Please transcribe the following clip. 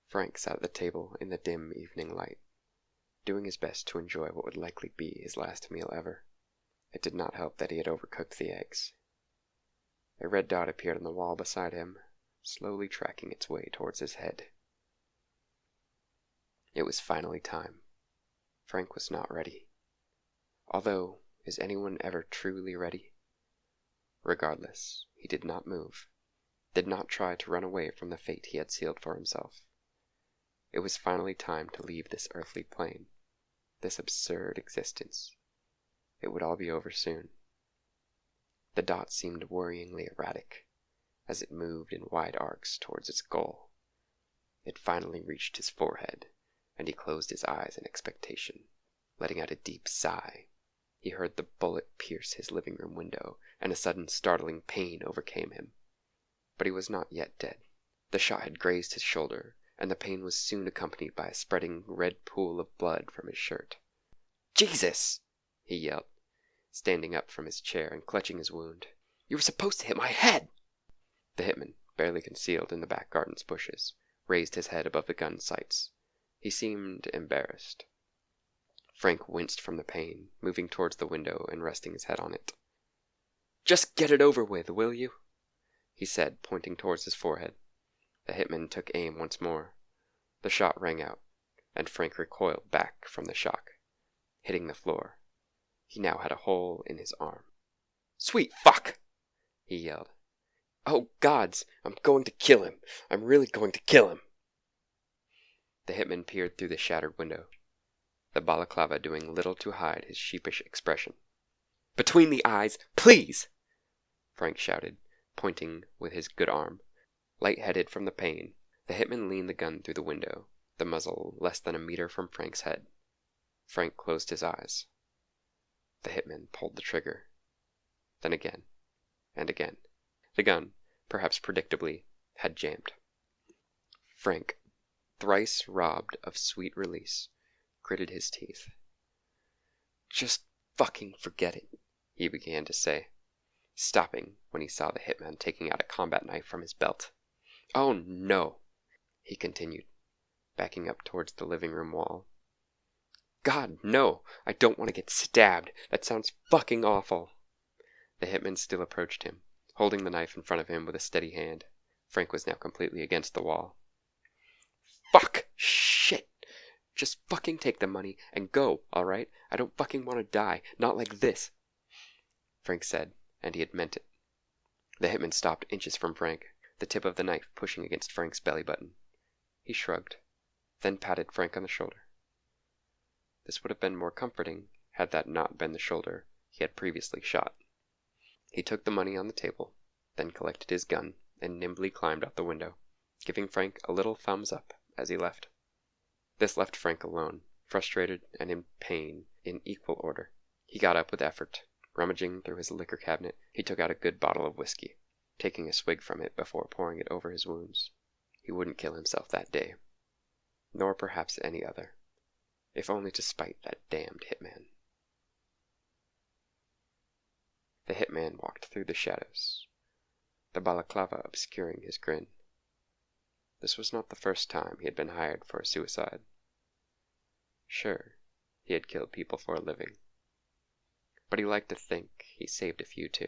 Frank sat at the table in the dim evening light, doing his best to enjoy what would likely be his last meal ever. It did not help that he had overcooked the eggs. A red dot appeared on the wall beside him, slowly tracking its way towards his head. It was finally time. Frank was not ready. Although, is anyone ever truly ready? Regardless, he did not move, did not try to run away from the fate he had sealed for himself. It was finally time to leave this earthly plane, this absurd existence. It would all be over soon. The dot seemed worryingly erratic, as it moved in wide arcs towards its goal. It finally reached his forehead, and he closed his eyes in expectation, letting out a deep sigh. He heard the bullet pierce his living room window, and a sudden startling pain overcame him. But he was not yet dead. The shot had grazed his shoulder, and the pain was soon accompanied by a spreading red pool of blood from his shirt. "Jesus!" he yelled, standing up from his chair and clutching his wound. "You were supposed to hit my head!" The hitman, barely concealed in the back garden's bushes, raised his head above the gun's sights. He seemed embarrassed. Frank winced from the pain, moving towards the window and resting his head on it. "Just get it over with, will you?" he said, pointing towards his forehead. The hitman took aim once more. The shot rang out, and Frank recoiled back from the shock, hitting the floor. He now had a hole in his arm. "Sweet fuck!" he yelled. "Oh, gods! I'm going to kill him! I'm really going to kill him!" The hitman peered through the shattered window, the balaclava doing little to hide his sheepish expression. "Between the eyes, please!" Frank shouted, pointing with his good arm. Light-headed from the pain, the hitman leaned the gun through the window, the muzzle less than a meter from Frank's head. Frank closed his eyes. The hitman pulled the trigger. Then again, and again. The gun, perhaps predictably, had jammed. Frank, thrice robbed of sweet release, gritted his teeth. "Just fucking forget it," he began to say, stopping when he saw the hitman taking out a combat knife from his belt. "Oh, no," he continued, backing up towards the living room wall. "God, no! I don't want to get stabbed. That sounds fucking awful." The hitman still approached him, holding the knife in front of him with a steady hand. Frank was now completely against the wall. "Fuck! Shit! Just fucking take the money and go, alright? I don't fucking want to die. Not like this," Frank said, and he had meant it. The hitman stopped inches from Frank, the tip of the knife pushing against Frank's belly button. He shrugged, then patted Frank on the shoulder. This would have been more comforting had that not been the shoulder he had previously shot. He took the money on the table, then collected his gun and nimbly climbed out the window, giving Frank a little thumbs up as he left. This left Frank alone, frustrated and in pain in equal order. He got up with effort. Rummaging through his liquor cabinet, he took out a good bottle of whiskey, taking a swig from it before pouring it over his wounds. He wouldn't kill himself that day, nor perhaps any other, if only to spite that damned hitman. The hitman walked through the shadows, the balaclava obscuring his grin. This was not the first time he had been hired for a suicide. Sure, he had killed people for a living, but he liked to think he saved a few too.